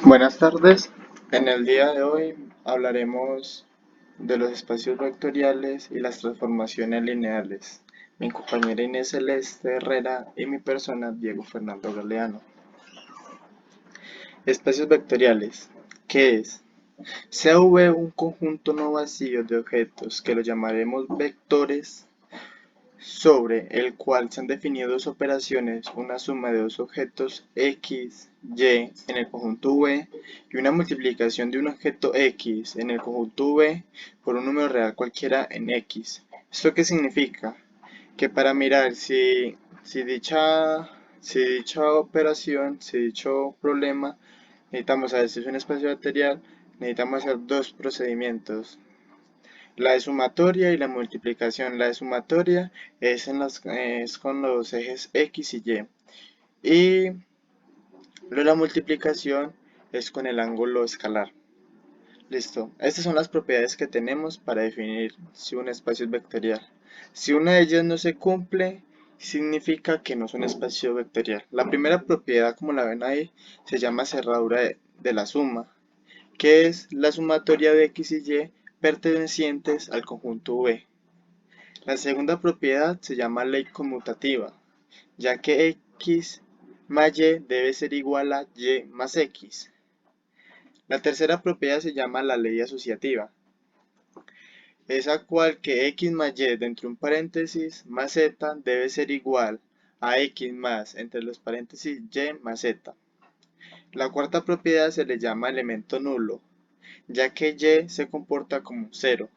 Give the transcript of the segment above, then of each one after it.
Buenas tardes. En el día de hoy hablaremos de los espacios vectoriales y las transformaciones lineales. Mi compañera Inés Celeste Herrera y mi persona Diego Fernando Galeano. Espacios vectoriales. ¿Qué es? Sea V un conjunto no vacío de objetos que lo llamaremos vectores sobre el cual se han definido dos operaciones, una suma de dos objetos x, y en el conjunto V y una multiplicación de un objeto x en el conjunto V por un número real cualquiera en x. ¿Esto qué significa? Que para mirar si dicha operación, si dicho problema, necesitamos saber si es un espacio vectorial, necesitamos hacer dos procedimientos. La de sumatoria y la multiplicación. La de sumatoria es con los ejes X y Y. Y lo de la multiplicación es con el ángulo escalar. Listo. Estas son las propiedades que tenemos para definir si un espacio es vectorial. Si una de ellas no se cumple, significa que no es un espacio vectorial. La primera propiedad, como la ven ahí, se llama cerradura de la suma, que es la sumatoria de X y Y pertenecientes al conjunto V. La segunda propiedad se llama ley conmutativa, ya que x más y debe ser igual a y más x. La tercera propiedad se llama la ley asociativa, esa cual que x más y dentro de un paréntesis más z debe ser igual a x más entre los paréntesis y más z. La cuarta propiedad se le llama elemento nulo, ya que y se comporta como 0.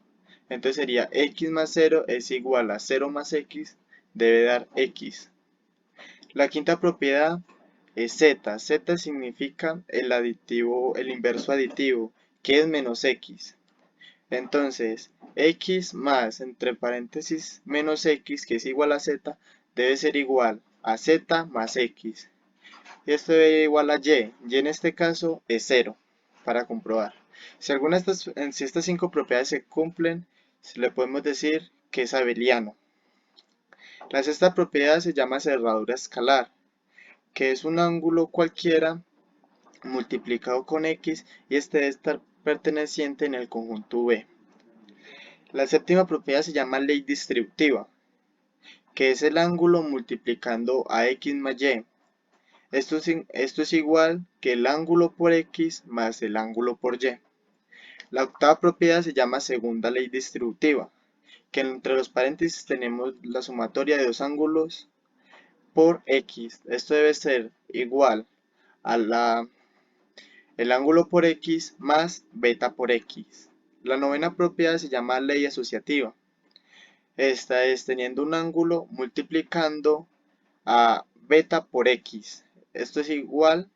Entonces sería x más 0 es igual a 0 más x debe dar x. La quinta propiedad es z. Z significa el inverso aditivo, que es menos x. Entonces, x más entre paréntesis menos x, que es igual a z, debe ser igual a z más x. Y esto debe ser igual a y. Y en este caso es 0, para comprobar. Si estas cinco propiedades se cumplen, le podemos decir que es abeliano. La sexta propiedad se llama cerradura escalar, que es un ángulo cualquiera multiplicado con x y este debe estar perteneciente en el conjunto V. La séptima propiedad se llama ley distributiva, que es el ángulo multiplicando a x más y. Esto es igual que el ángulo por x más el ángulo por y. La octava propiedad se llama segunda ley distributiva, que entre los paréntesis tenemos la sumatoria de dos ángulos por x. Esto debe ser igual a el ángulo por x más beta por x. La novena propiedad se llama ley asociativa. Esta es teniendo un ángulo multiplicando a beta por x. Esto es igual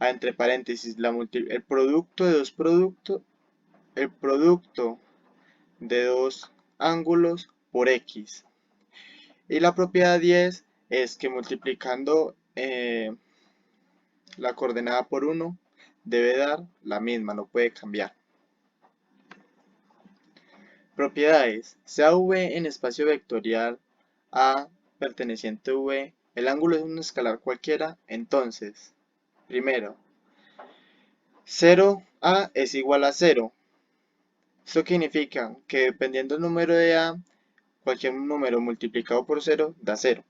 a, entre paréntesis, el producto de dos ángulos por x. Y la propiedad 10 es que multiplicando la coordenada por 1 debe dar la misma, no puede cambiar. Propiedades. Sea V en espacio vectorial A perteneciente a V, el ángulo es un escalar cualquiera, entonces, primero, 0A es igual a 0. Esto significa que dependiendo del número de A, cualquier número multiplicado por 0 da 0.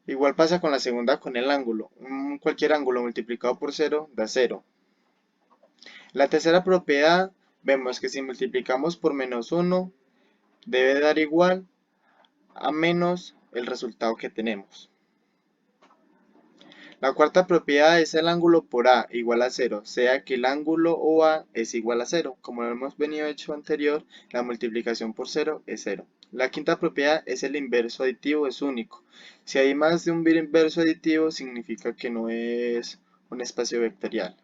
Igual pasa con la segunda con el ángulo. Cualquier ángulo multiplicado por 0 da 0. La tercera propiedad, vemos que si multiplicamos por menos 1, debe dar igual a menos el resultado que tenemos. La cuarta propiedad es el ángulo por A igual a 0, sea que el ángulo OA es igual a 0. Como lo hemos venido hecho anterior, la multiplicación por 0 es 0. La quinta propiedad es el inverso aditivo, es único. Si hay más de un inverso aditivo, significa que no es un espacio vectorial.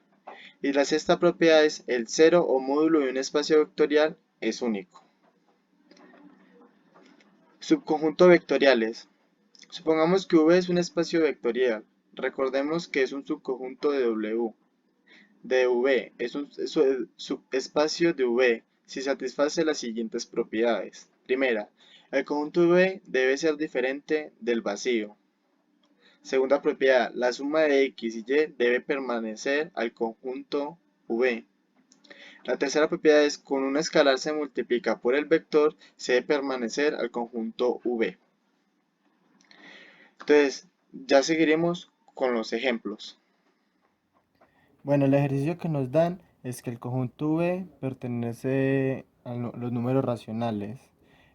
Y la sexta propiedad es el 0 o módulo de un espacio vectorial es único. Subconjunto vectoriales. Supongamos que V es un espacio vectorial. Recordemos que es un subconjunto de W. De V es un subespacio de V si satisface las siguientes propiedades. Primera, el conjunto V debe ser diferente del vacío. Segunda propiedad, la suma de x y y debe permanecer al conjunto V. La tercera propiedad es, con un escalar se multiplica por el vector, se debe permanecer al conjunto V. Entonces, ya seguiremos con los ejemplos. Bueno, el ejercicio que nos dan es que el conjunto V pertenece a los números racionales.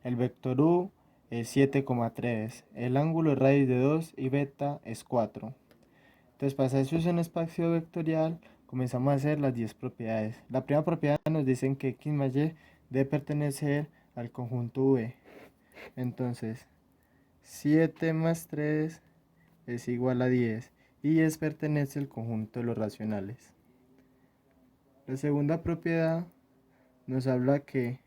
El vector U es 7,3. El ángulo es raíz de 2 y beta es 4. Entonces, para hacer eso en espacio vectorial, comenzamos a hacer las 10 propiedades. La primera propiedad nos dice que x más y debe pertenecer al conjunto V. Entonces, 7 más 3 es igual a 10 y es pertenece al conjunto de los racionales. La segunda propiedad nos habla que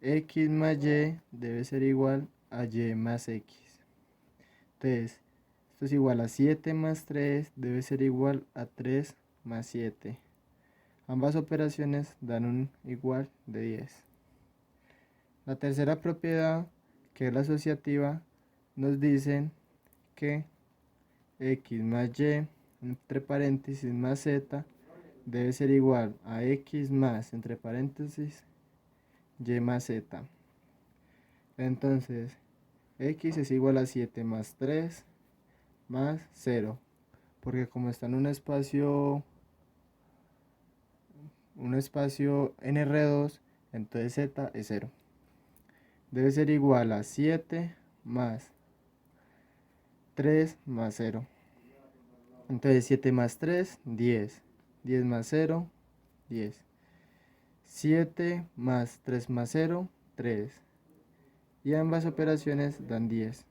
x más y debe ser igual a y más x. Entonces, esto es igual a 7 más 3 debe ser igual a 3 más 7. Ambas operaciones dan un igual de 10. La tercera propiedad, que es la asociativa, nos dicen que x más y entre paréntesis más z debe ser igual a x más entre paréntesis y más z. Entonces, x es igual a 7 más 3 más 0, porque como está en un espacio en R2, entonces z es 0. Debe ser igual a 7 más 3 más 0. Entonces 7 más 3, 10. 10 más 0, 10. 7 más 3 más 0, 3. Y ambas operaciones dan 10.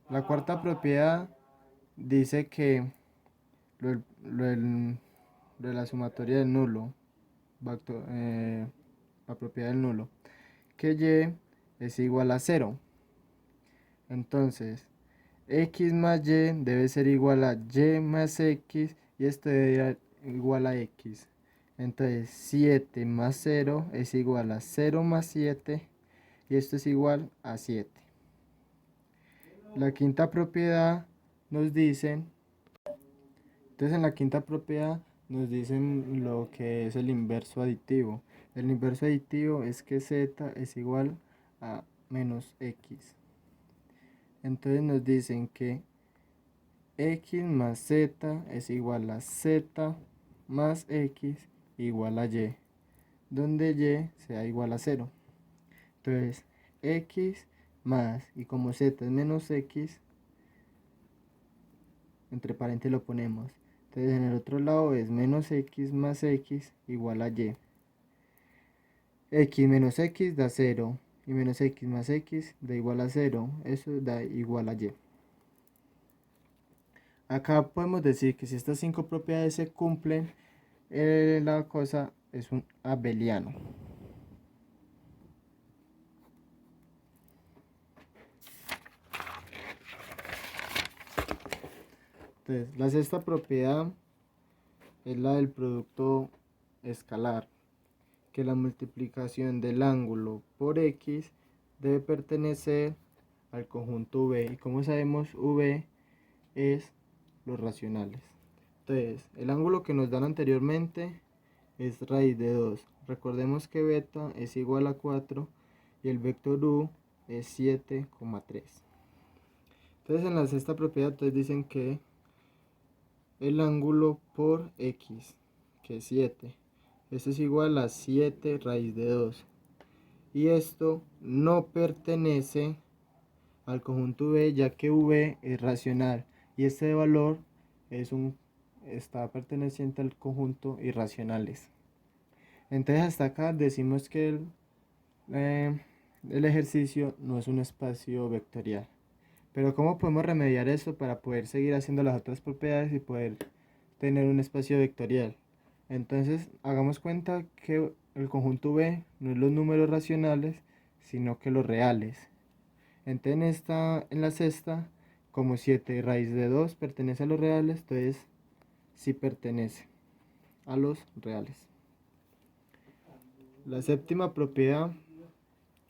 La cuarta propiedad dice que lo de la sumatoria del nulo, la propiedad del nulo, que y es igual a 0. Entonces, x más y debe ser igual a y más x y esto debe ser igual a x. Entonces, 7 más 0 es igual a 0 más 7 y esto es igual a 7. La quinta propiedad nos dicen, entonces en la quinta propiedad nos dicen lo que es el inverso aditivo. El inverso aditivo es que z es igual a menos x. Entonces nos dicen que x más z es igual a z más x igual a y, donde y sea igual a 0. Entonces, x más, y como z es menos x, entre paréntesis lo ponemos. Entonces, en el otro lado es menos x más x igual a y. X menos x da 0, y menos x más x da igual a 0. Eso da igual a y. Acá podemos decir que si estas 5 propiedades se cumplen, la cosa es un abeliano. Entonces, la sexta propiedad es la del producto escalar, que la multiplicación del ángulo por x debe pertenecer al conjunto V. Y como sabemos, V es los racionales. Entonces, el ángulo que nos dan anteriormente es raíz de 2. Recordemos que beta es igual a 4 y el vector U es 7,3. Entonces, en la sexta propiedad, entonces dicen que el ángulo por x, que es 7, esto es igual a 7 raíz de 2. Y esto no pertenece al conjunto V, ya que V es racional y este valor está perteneciente al conjunto irracionales. Entonces hasta acá decimos que el ejercicio no es un espacio vectorial. Pero ¿cómo podemos remediar esto para poder seguir haciendo las otras propiedades y poder tener un espacio vectorial? Entonces hagamos cuenta que el conjunto V no es los números racionales, sino que los reales. Entonces en la sexta, como 7 raíz de 2 pertenece a los reales, entonces sí pertenece a los reales. La séptima propiedad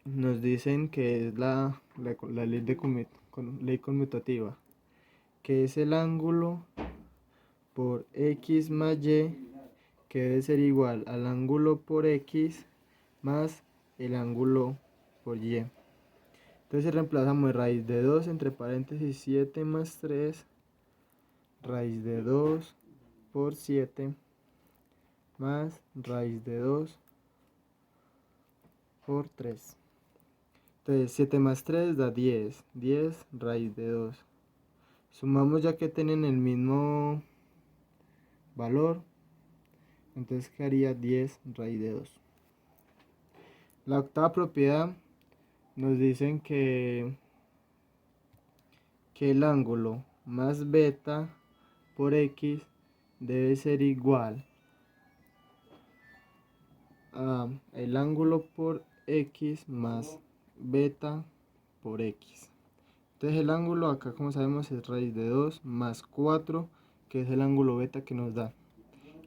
nos dicen que es la ley de ley conmutativa, que es el ángulo por x más y, que debe ser igual al ángulo por x más el ángulo por y. Entonces reemplazamos raíz de 2 entre paréntesis 7 más 3, raíz de 2 por 7 más raíz de 2 por 3. Entonces 7 más 3 da 10, 10 raíz de 2. Sumamos ya que tienen el mismo valor, entonces quedaría 10 raíz de 2. La octava propiedad nos dicen que el ángulo más beta por x debe ser igual a el ángulo por x más beta por x. Entonces el ángulo acá, como sabemos, es raíz de 2 más 4, que es el ángulo beta que nos da,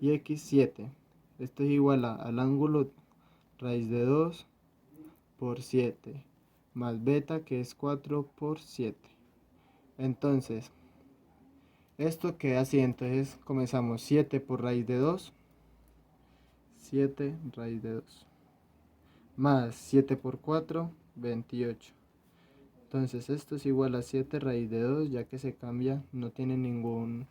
y x 7. Esto es igual al ángulo raíz de 2 por 7 más beta, que es 4 por 7. Entonces esto queda así. Entonces comenzamos 7 por raíz de 2, 7 raíz de 2, más 7 por 4, 28. Entonces esto es igual a 7 raíz de 2, ya que se cambia, no tiene ningún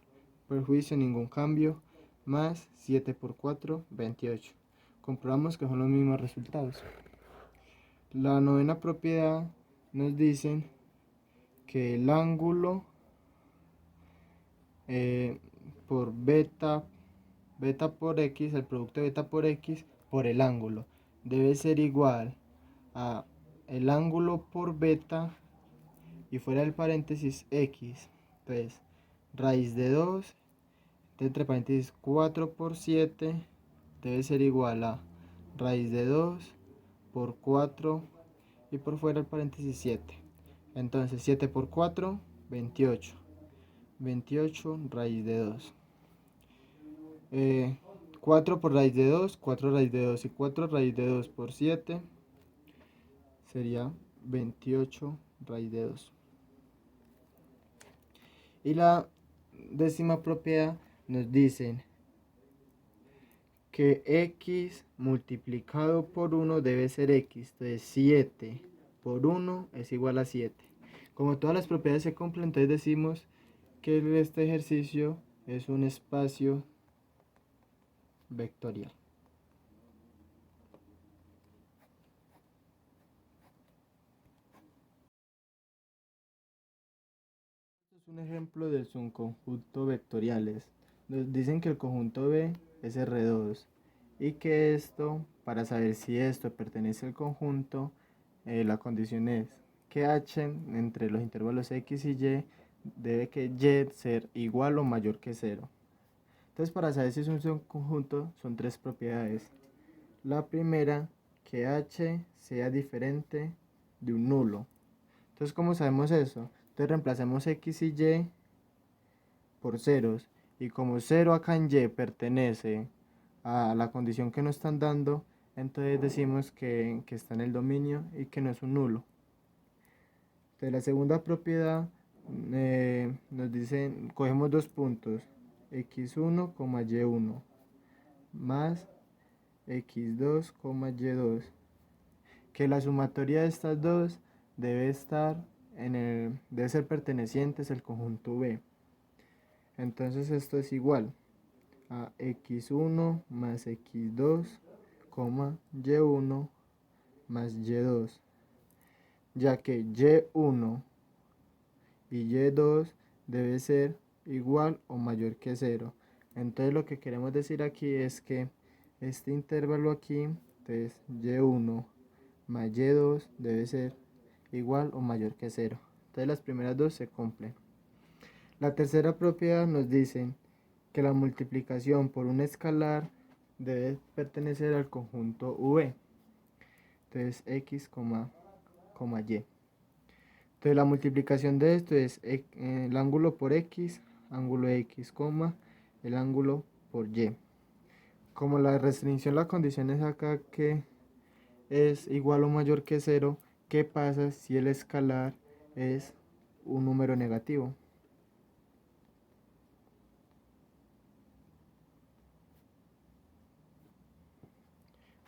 perjuicio, ningún cambio, más 7 por 4, 28. Comprobamos que son los mismos resultados. La novena propiedad nos dice que el ángulo por beta por x, el producto de beta por x por el ángulo, debe ser igual a el ángulo por beta y fuera del paréntesis x. Entonces raíz de 2 entre paréntesis 4 por 7 debe ser igual a raíz de 2 por 4 y por fuera el paréntesis 7. Entonces 7 por 4, 28. 28 raíz de 2. 4 por raíz de 2, 4 raíz de 2 y 4 raíz de 2 por 7 sería 28 raíz de 2. Y la décima propiedad nos dicen que x multiplicado por 1 debe ser x. Entonces 7 por 1 es igual a 7. Como todas las propiedades se cumplen, entonces decimos que este ejercicio es un espacio vectorial. Este es un ejemplo de subconjuntos vectoriales. Nos dicen que el conjunto B es R2 y que esto, para saber si esto pertenece al conjunto, la condición es que H entre los intervalos X y Y debe que Y ser igual o mayor que 0. Entonces, para saber si es un subconjunto, son tres propiedades. La primera, que H sea diferente de un nulo. Entonces, ¿cómo sabemos eso? Entonces reemplazamos X y Y por ceros. Y como 0 acá en Y pertenece a la condición que nos están dando, entonces decimos que está en el dominio y que no es un nulo. Entonces la segunda propiedad nos dice, cogemos dos puntos, x1, y1, más x2, y2, que la sumatoria de estas dos debe ser pertenecientes al conjunto B. Entonces esto es igual a x1 más x2, y1 más y2, ya que y1 y y2 debe ser igual o mayor que 0. Entonces lo que queremos decir aquí es que este intervalo aquí, entonces y1 más y2 debe ser igual o mayor que 0. Entonces las primeras dos se cumplen. La tercera propiedad nos dice que la multiplicación por un escalar debe pertenecer al conjunto V. Entonces x, y. Entonces la multiplicación de esto es el ángulo por x, ángulo de x, el ángulo por y. Como la restricción, la condición es acá que es igual o mayor que 0, ¿qué pasa si el escalar es un número negativo.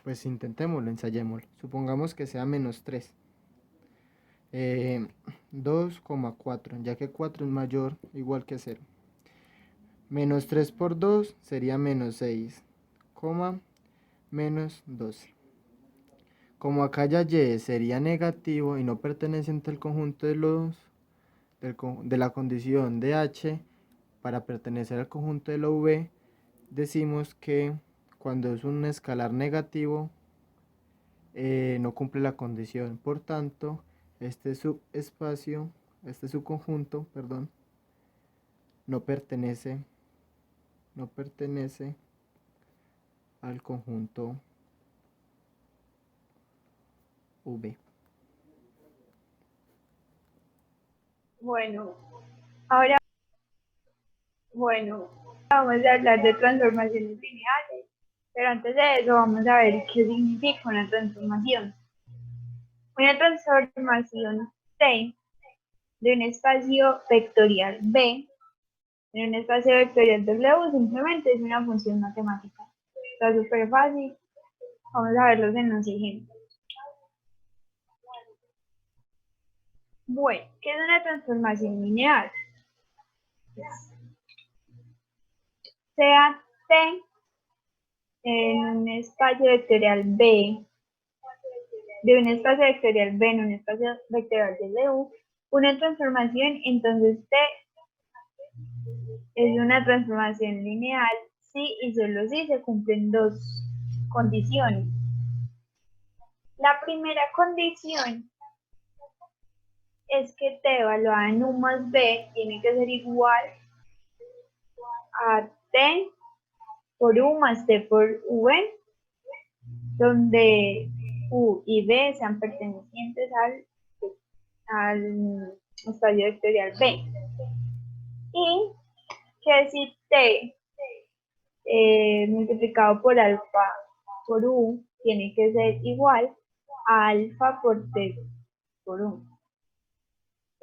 Pues intentémoslo, ensayémoslo. Supongamos que sea menos 3. 2,4, ya que 4 es mayor o igual que 0. Menos 3 por 2 sería menos 6, menos 12. Como acá ya y sería negativo y no perteneciente al conjunto de la condición de h, para pertenecer al conjunto de la v, decimos que cuando es un escalar negativo, no cumple la condición. Por tanto, este subconjunto, perdón, no pertenece al conjunto V. Bueno, ahora vamos a hablar de transformaciones lineales, pero antes de eso vamos a ver qué significa una transformación. Una transformación T de un espacio vectorial B en un espacio vectorial W simplemente es una función matemática. Está súper fácil. Vamos a verlos en los ejemplos. Bueno, ¿qué es una transformación lineal? Sea T en un espacio vectorial B, de un espacio vectorial B en un espacio vectorial W, una transformación, entonces T es una transformación lineal si y solo si se cumplen dos condiciones. La primera condición es que T evaluada en U más B tiene que ser igual a T por U más T por V, donde U y B sean pertenecientes al espacio vectorial B. Y que si T multiplicado por alfa por U tiene que ser igual a alfa por T por U.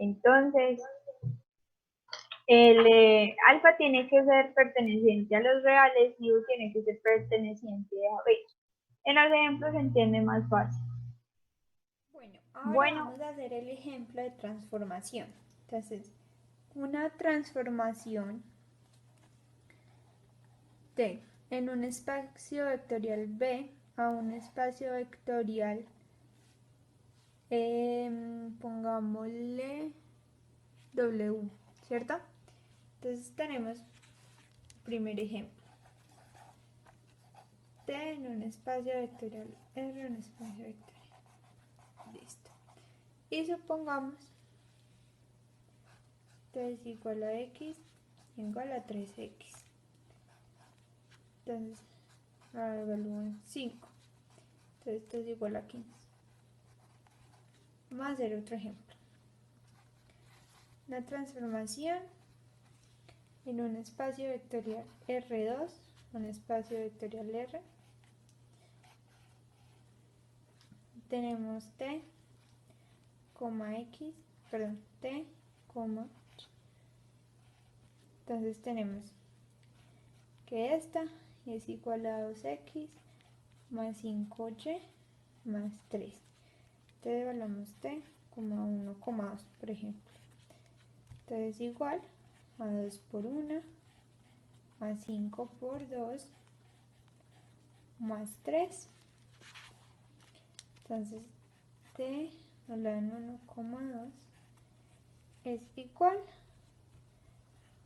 Entonces, el alfa tiene que ser perteneciente a los reales y U tiene que ser perteneciente a B. En los ejemplos se entiende más fácil. Ahora vamos a hacer el ejemplo de transformación. Entonces, una transformación T en un espacio vectorial B a un espacio vectorial, pongámosle W, ¿cierto? Entonces tenemos el primer ejemplo. T en un espacio vectorial R en un espacio vectorial. Listo. Y supongamos T es igual a X igual a 3X. Entonces, ahora evalúen 5. Entonces, esto es igual a 15. Vamos a hacer otro ejemplo. Una transformación en un espacio vectorial R2, un espacio vectorial R. Tenemos T, X, perdón, T, entonces tenemos que esta es igual a 2X más 5Y más 3. Entonces evaluamos T como 1,2, por ejemplo. Entonces igual a 2 por 1 más 5 por 2 más 3. Entonces T evaluado en 1,2 es igual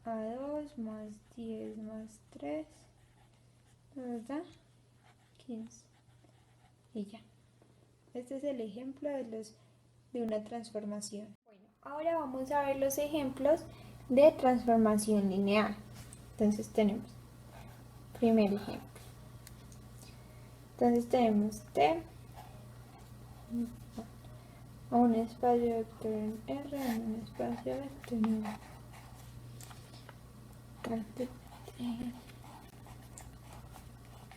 a 2 más 10 más 3 nos da 15. Y ya. Este es el ejemplo de una transformación. Bueno, ahora vamos a ver los ejemplos de transformación lineal. Entonces tenemos primer ejemplo. Entonces tenemos T a un espacio vectorial R a un espacio vectorial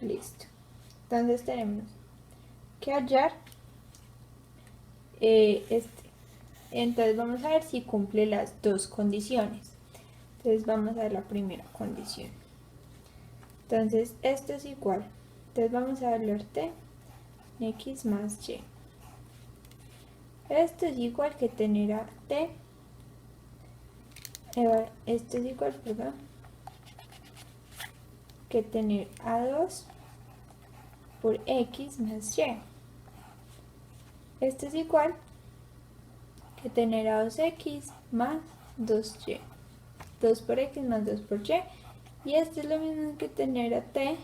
listo. Entonces tenemos que hallar Entonces vamos a ver si cumple las dos condiciones. Entonces vamos a ver la primera condición. Entonces esto es igual. Entonces vamos a hablar t x más y. Esto es igual que tener a t. Esto es igual, perdón, que tener a 2 por x más y. Esto es igual que tener a 2x más 2y. 2 por x más 2 por y. Y esto es lo mismo que tener a t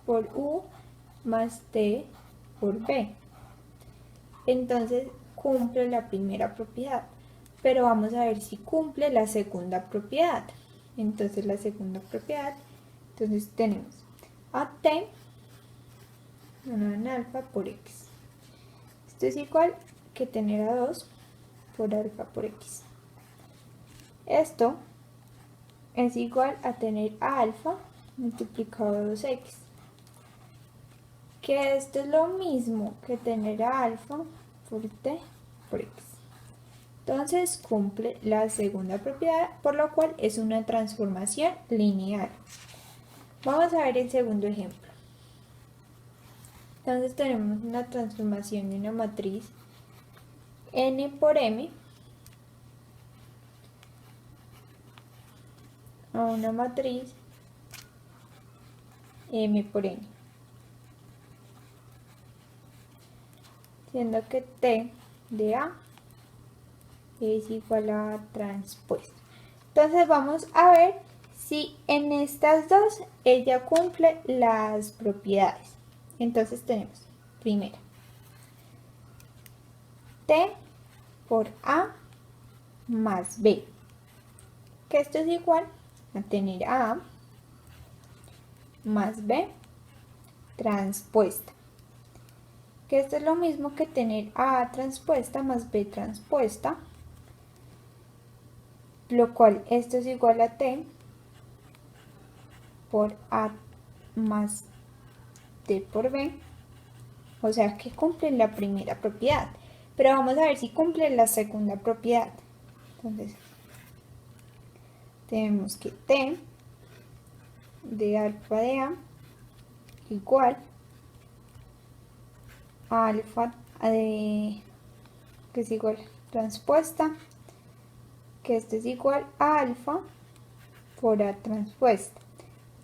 por u más t por b. Entonces cumple la primera propiedad. Pero vamos a ver si cumple la segunda propiedad. Entonces la segunda propiedad, entonces tenemos a t en alfa por x. Esto es igual que tener a 2 por alfa por x. Esto es igual a tener a alfa multiplicado por 2x. Que esto es lo mismo que tener a alfa por t por x. Entonces cumple la segunda propiedad, por lo cual es una transformación lineal. Vamos a ver el segundo ejemplo. Entonces tenemos una transformación de una matriz n por m a una matriz m por n, siendo que t de A es igual a transpuesto. Entonces vamos a ver si en estas dos ella cumple las propiedades. Entonces tenemos primero t por A más b, que esto es igual a tener A más b transpuesta, que esto es lo mismo que tener A transpuesta más b transpuesta, lo cual esto es igual a t por A más t por b, o sea que cumple la primera propiedad, pero vamos a ver si cumple la segunda propiedad. Entonces tenemos que t de alfa de A igual a alfa de, que es igual transpuesta, que esto es igual a alfa por A transpuesta.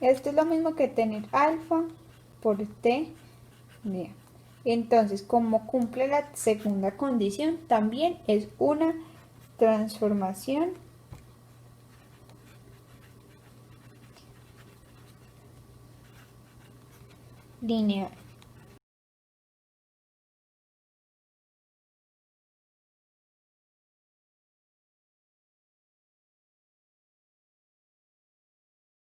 Esto es lo mismo que tener alfa por t de A. Entonces, como cumple la segunda condición, también es una transformación lineal.